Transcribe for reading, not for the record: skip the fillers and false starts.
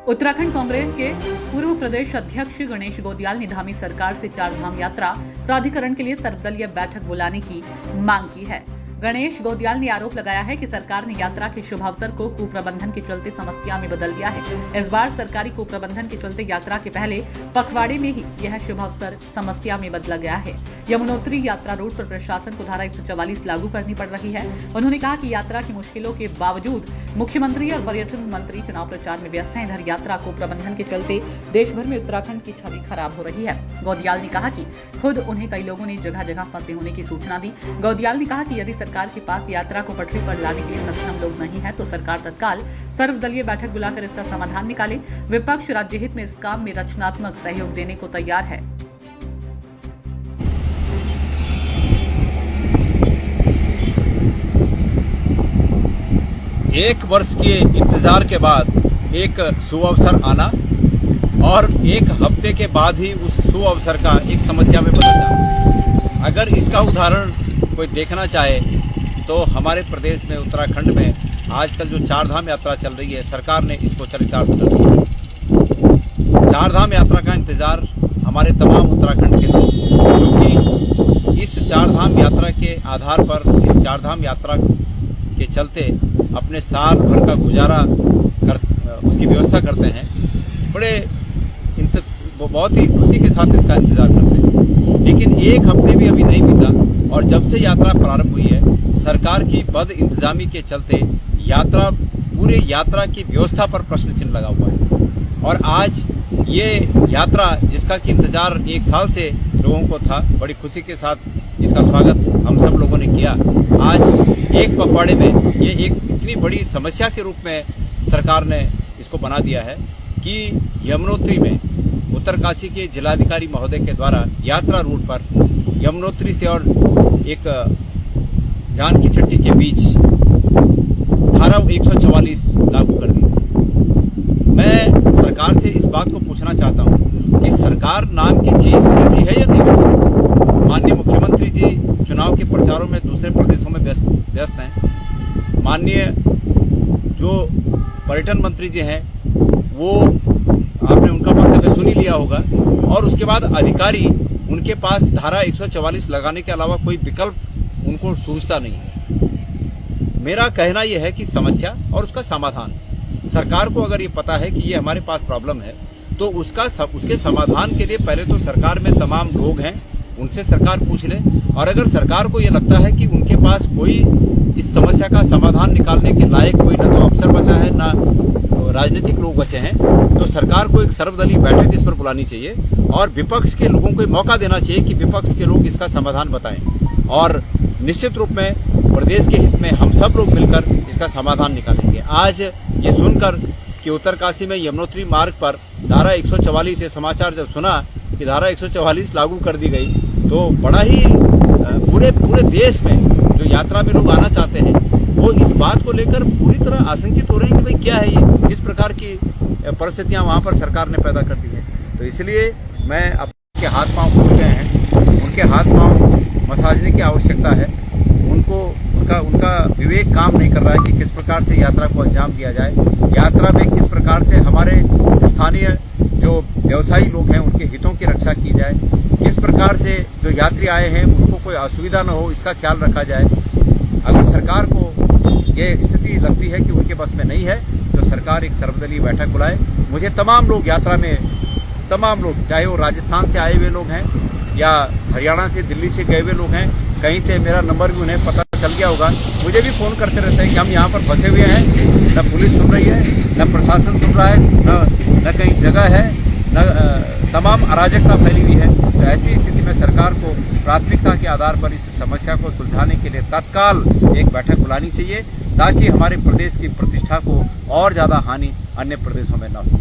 उत्तराखंड कांग्रेस के पूर्व प्रदेश अध्यक्ष गणेश गोदियाल ने धामी सरकार से चारधाम यात्रा प्राधिकरण के लिए सर्वदलीय बैठक बुलाने की मांग की है। गणेश गोदियाल ने आरोप लगाया है कि सरकार ने यात्रा के शुभ अवसर को कुप्रबंधन के चलते समस्या में बदल दिया है। इस बार सरकारी कुप्रबंधन के चलते यात्रा के पहले पखवाड़े में ही यह शुभ अवसर समस्या में बदला गया है। यमुनोत्री यात्रा रूट पर प्रशासन को धारा 144 लागू करनी पड़ रही है। उन्होंने कहा कि यात्रा की मुश्किलों के बावजूद मुख्यमंत्री और पर्यटन मंत्री चुनाव प्रचार में व्यस्त हैं। इधर यात्रा कुप्रबंधन के चलते देश भर में उत्तराखंड की छवि खराब हो रही है। गोदियाल ने कहा कि खुद उन्हें कई लोगों ने जगह जगह फंसे होने की सूचना दी। गोदियाल ने कहा कि यदि सरकार के पास यात्रा को पटरी पर लाने के लिए सक्षम लोग नहीं है तो सरकार तत्काल सर्वदलीय बैठक बुलाकर इसका समाधान निकाले। विपक्ष राज्य हित में इस काम में रचनात्मक सहयोग देने को तैयार है। एक वर्ष के इंतजार के बाद एक सुअवसर आना और एक हफ्ते के बाद ही उस सुअवसर का एक समस्या में बदल जाना। अगर इसका उदाहरण कोई देखना चाहे तो हमारे प्रदेश में उत्तराखंड में आजकल जो चारधाम यात्रा चल रही है, सरकार ने इसको चरितार्थ कर दिया। चारधाम यात्रा का इंतजार हमारे तमाम उत्तराखंड के लोग, जो कि इस चारधाम यात्रा के आधार पर, इस चारधाम यात्रा के चलते अपने साल भर का गुजारा उसकी व्यवस्था करते हैं, बहुत ही खुशी के साथ इसका इंतजार करते हैं। लेकिन एक हफ्ते भी अभी नहीं बीता और जब से यात्रा प्रारंभ हुई है, सरकार की बद इंतजामी के चलते पूरे यात्रा की व्यवस्था पर प्रश्न चिन्ह लगा हुआ है। और आज ये यात्रा जिसका कि इंतजार एक साल से लोगों को था, बड़ी खुशी के साथ इसका स्वागत हम सब लोगों ने किया। आज एक पखवाड़े में ये एक इतनी बड़ी समस्या के रूप में सरकार ने इसको बना दिया है कि यमुनोत्री में उत्तरकाशी के जिलाधिकारी महोदय के द्वारा यात्रा रूट पर यमुनोत्री से और एक जान की चट्टी के बीच धारा 144 लागू कर दी। मैं सरकार से इस बात को पूछना चाहता हूं कि सरकार नाम की चीज बची है या नहीं बची। माननीय मुख्यमंत्री जी चुनाव के प्रचारों में दूसरे प्रदेशों में व्यस्त हैं। माननीय जो पर्यटन मंत्री जी हैं, वो आपने उनका वक्तव्य सुन ही लिया होगा। और उसके बाद अधिकारी, उनके पास धारा 144 लगाने के अलावा कोई विकल्प उनको सूझता नहीं है। मेरा कहना यह है कि समस्या और उसका समाधान, सरकार को अगर ये पता है कि ये हमारे पास प्रॉब्लम है तो उसके समाधान के लिए पहले तो सरकार में तमाम लोग हैं, उनसे सरकार पूछ ले। और अगर सरकार को ये लगता है कि उनके पास कोई इस समस्या का समाधान निकालने के लायक कोई न तो अफसर बचा है, न राजनीतिक लोग बचे हैं, तो सरकार को एक सर्वदलीय बैठक इस पर बुलानी चाहिए और विपक्ष के लोगों को मौका देना चाहिए कि विपक्ष के लोग इसका समाधान बताएं। और निश्चित रूप में प्रदेश के हित में हम सब लोग मिलकर इसका समाधान निकालेंगे। आज ये सुनकर कि उत्तरकाशी में यमुनोत्री मार्ग पर धारा 144 ये समाचार जब सुना कि धारा 144 लागू कर दी गई, तो बड़ा ही पूरे देश में जो यात्रा में लोग आना चाहते हैं वो इस बात को लेकर पूरी तरह आशंकित हो रहे हैं कि भाई क्या है ये, किस प्रकार की परिस्थितियां वहां पर सरकार ने पैदा कर दी है। तो इसलिए मैं आपके हाथ पांव फूल गए हैं, उनके हाथ पांव मसाजने की आवश्यकता है। उनका विवेक काम नहीं कर रहा है कि किस प्रकार से यात्रा को अंजाम दिया जाए। यात्रा में किस प्रकार से हमारे स्थानीय जो व्यवसायी लोग हैं उनके हितों की रक्षा की जाए, किस प्रकार से जो यात्री आए हैं उनको कोई असुविधा न हो, इसका ख्याल रखा जाए। अगर सरकार को ये स्थिति लगती है कि उनके बस में नहीं है तो सरकार एक सर्वदलीय बैठक बुलाए। मुझे तमाम लोग यात्रा में, तमाम लोग, चाहे वो राजस्थान से आए हुए लोग हैं या हरियाणा से, दिल्ली से गए हुए लोग हैं, कहीं से मेरा नंबर भी उन्हें पता चल गया होगा, मुझे भी फोन करते रहते हैं कि हम यहाँ पर फंसे हुए हैं, न पुलिस सुन रही है, न प्रशासन सुन रहा है, न कहीं जगह है, न तमाम अराजकता फैली हुई है। तो ऐसी स्थिति में सरकार को प्राथमिकता के आधार पर इस समस्या को सुलझाने के लिए तत्काल एक बैठक बुलानी चाहिए ताकि हमारे प्रदेश की प्रतिष्ठा को और ज्यादा हानि अन्य प्रदेशों में न हो।